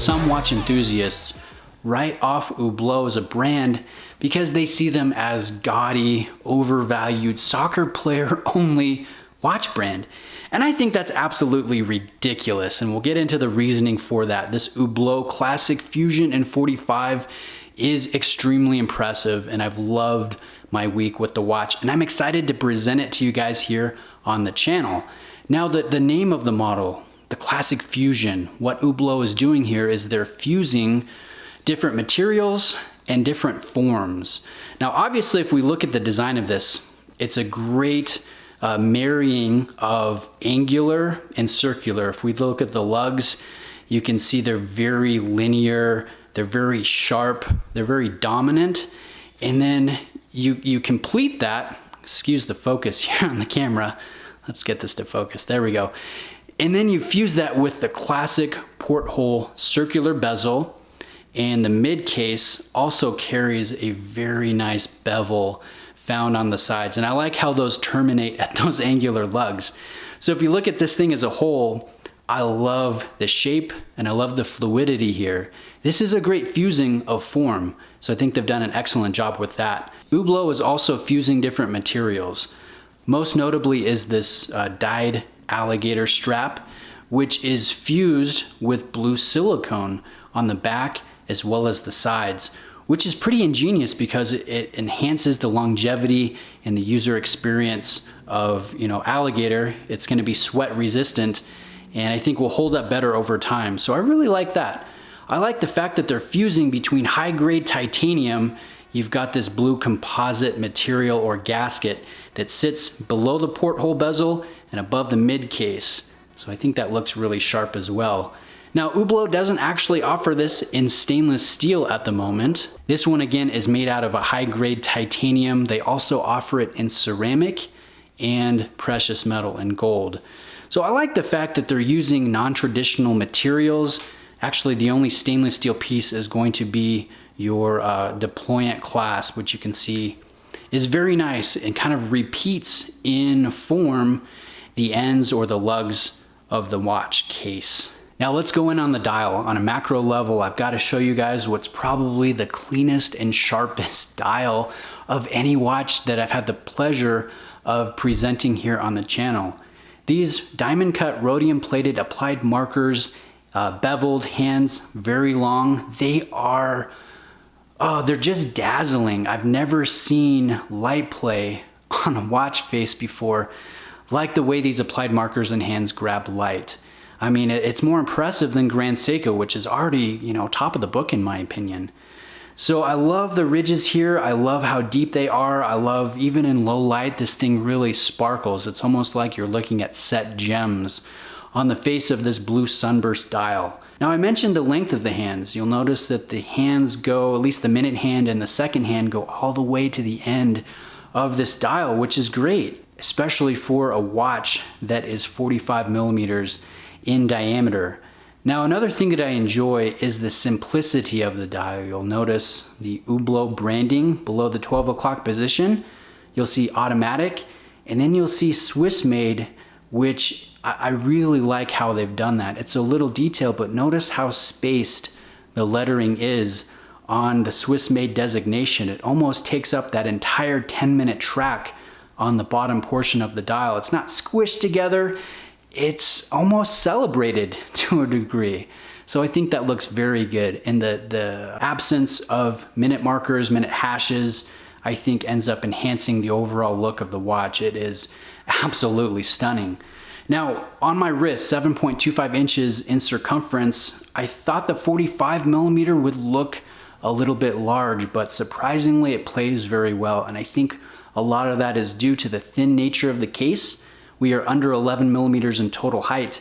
some watch enthusiasts write off Hublot as a brand because they see them as gaudy, overvalued, soccer player only watch brand. And I think that's absolutely ridiculous, and we'll get into the reasoning for that. This Hublot Classic Fusion in 45 is extremely impressive, and I've loved my week with the watch, and I'm excited to present it to you guys here on the channel. Now, the name of the model, the Classic Fusion, what Hublot is doing here is they're fusing different materials and different forms. Now, obviously, if we look at the design of this, it's a great marrying of angular and circular. If we look at the lugs, you can see they're very linear, they're very sharp, they're very dominant. And then you complete that, excuse the focus here on the camera. Let's get this to focus, there we go. And then you fuse that with the classic porthole circular bezel, and the mid case also carries a very nice bevel found on the sides. And I like how those terminate at those angular lugs. So if you look at this thing as a whole, I love the shape and I love the fluidity here. This is a great fusing of form. So I think they've done an excellent job with that. Hublot is also fusing different materials. Most notably is this dyed alligator strap, which is fused with blue silicone on the back as well as the sides, which is pretty ingenious because it enhances the longevity and the user experience of, alligator. It's going to be sweat resistant, and I think will hold up better over time. So I really like that. I like the fact that they're fusing between high-grade titanium. You've got this blue composite material or gasket that sits below the porthole bezel and above the mid case. So I think that looks really sharp as well. Now, Hublot doesn't actually offer this in stainless steel at the moment. This one again is made out of a high-grade titanium. They also offer it in ceramic and precious metal and gold. So I like the fact that they're using non-traditional materials. Actually, the only stainless steel piece is going to be your deployant clasp, which you can see is very nice and kind of repeats in form the ends or the lugs of the watch case. Now let's go in on the dial. On a macro level, I've got to show you guys what's probably the cleanest and sharpest dial of any watch that I've had the pleasure of presenting here on the channel. These diamond cut rhodium plated applied markers, beveled hands, very long. They are, they're just dazzling. I've never seen light play on a watch face before like the way these applied markers and hands grab light. I mean, it's more impressive than Grand Seiko, which is already, top of the book in my opinion. So I love the ridges here. I love how deep they are. I love, even in low light, this thing really sparkles. It's almost like you're looking at set gems on the face of this blue sunburst dial. Now, I mentioned the length of the hands. You'll notice that the hands go, at least the minute hand and the second hand, go all the way to the end of this dial, which is great, especially for a watch that is 45 millimeters in diameter. Now, another thing that I enjoy is the simplicity of the dial. You'll notice the Hublot branding below the 12 o'clock position. You'll see automatic, and then you'll see Swiss made, which I really like how they've done that. It's a little detail, but notice how spaced the lettering is on the Swiss made designation. It almost takes up that entire 10-minute track on the bottom portion of the dial. It's not squished together. It's almost celebrated to a degree. So I think that looks very good. And the absence of minute markers, minute hashes, I think ends up enhancing the overall look of the watch. It is absolutely stunning. Now, on my wrist, 7.25 inches in circumference, I thought the 45 millimeter would look a little bit large, but surprisingly it plays very well. And I think a lot of that is due to the thin nature of the case. We are under 11 millimeters in total height,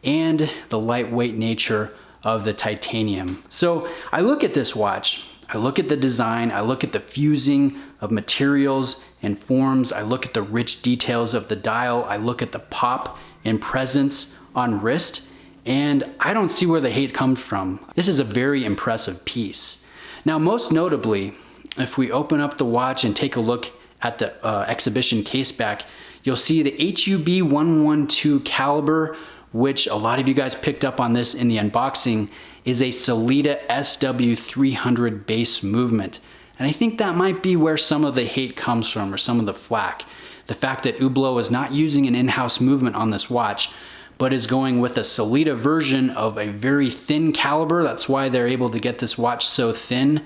and the lightweight nature of the titanium. So I look at this watch, I look at the design, I look at the fusing of materials and forms, I look at the rich details of the dial, I look at the pop and presence on wrist, and I don't see where the hate comes from. This is a very impressive piece. Now, most notably, if we open up the watch and take a look at the exhibition case back, you'll see the HUB 112 caliber, which a lot of you guys picked up on this in the unboxing, is a Sellita SW300 base movement. And I think that might be where some of the hate comes from, or some of the flack. The fact that Hublot is not using an in-house movement on this watch, but is going with a Sellita version of a very thin caliber. That's why they're able to get this watch so thin,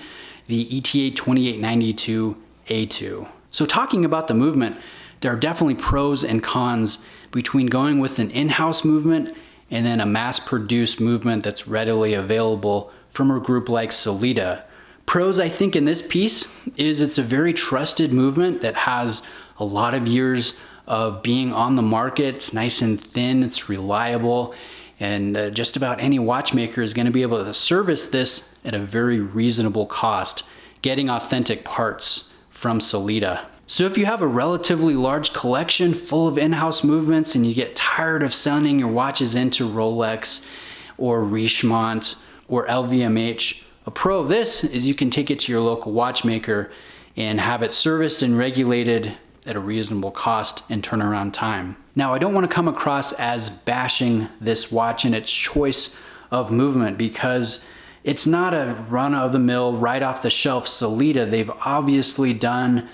the ETA 2892 A2. So talking about the movement, there are definitely pros and cons between going with an in-house movement and then a mass-produced movement that's readily available from a group like Sellita. Pros, I think, in this piece is it's a very trusted movement that has a lot of years of being on the market. It's nice and thin, it's reliable, and just about any watchmaker is going to be able to service this at a very reasonable cost, getting authentic parts from Sellita. So if you have a relatively large collection full of in-house movements and you get tired of sending your watches into Rolex or Richemont or LVMH, a pro of this is you can take it to your local watchmaker and have it serviced and regulated at a reasonable cost and turnaround time. Now, I don't want to come across as bashing this watch and its choice of movement, because it's not a run-of-the-mill, right-off-the-shelf Sellita. They've obviously done,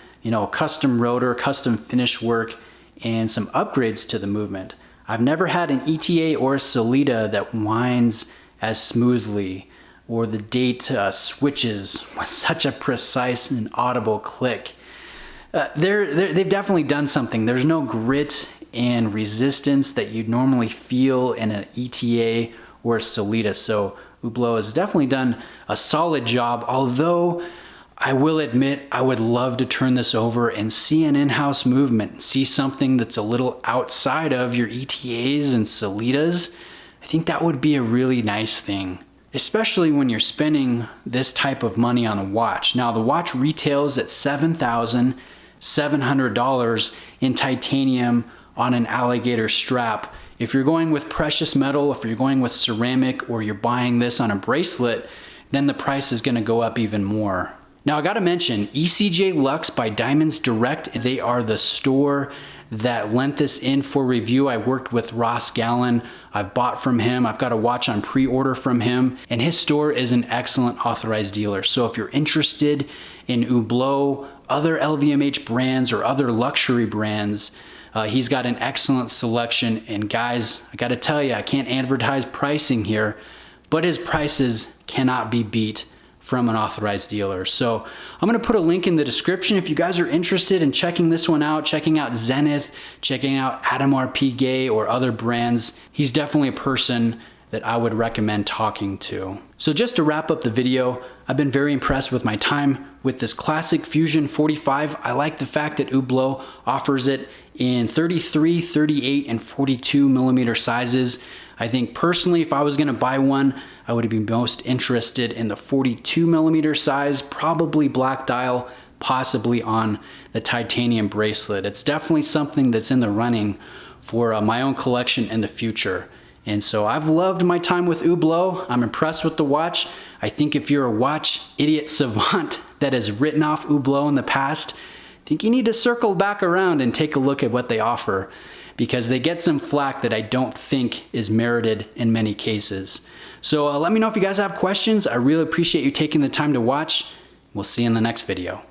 custom rotor, custom finish work, and some upgrades to the movement. I've never had an ETA or a Sellita that winds as smoothly, or the date switches with such a precise and audible click. They've definitely done something. There's no grit and resistance that you'd normally feel in an ETA or a Sellita. So Hublot has definitely done a solid job, although I will admit I would love to turn this over and see an in-house movement, see something that's a little outside of your ETAs and Sellitas. I think that would be a really nice thing, especially when you're spending this type of money on a watch. Now, the watch retails at $7,700 in titanium on an alligator strap. If you're going with precious metal, if you're going with ceramic, or you're buying this on a bracelet, then the price is going to go up even more. Now, I got to mention ECJ Lux by Diamonds Direct. They are the store that lent this in for review. I worked with Ross Gallen. I've bought from him. I've got a watch on pre-order from him, and his store is an excellent authorized dealer. So if you're interested in Hublot, other LVMH brands, or other luxury brands, he's got an excellent selection. And guys, I got to tell you, I can't advertise pricing here, but his prices cannot be beat from an authorized dealer. So I'm going to put a link in the description if you guys are interested in checking this one out, checking out Zenith, checking out Audemars Piguet or other brands. He's definitely a person that I would recommend talking to. So just to wrap up the video, I've been very impressed with my time with this Classic Fusion 45. I like the fact that Hublot offers it in 33, 38, and 42 millimeter sizes. I think personally, if I was gonna buy one, I would be most interested in the 42 millimeter size, probably black dial, possibly on the titanium bracelet. It's definitely something that's in the running for my own collection in the future. And so I've loved my time with Hublot. I'm impressed with the watch. I think if you're a watch idiot savant that has written off Hublot in the past, I think you need to circle back around and take a look at what they offer, because they get some flack that I don't think is merited in many cases. So let me know if you guys have questions. I really appreciate you taking the time to watch. We'll see you in the next video.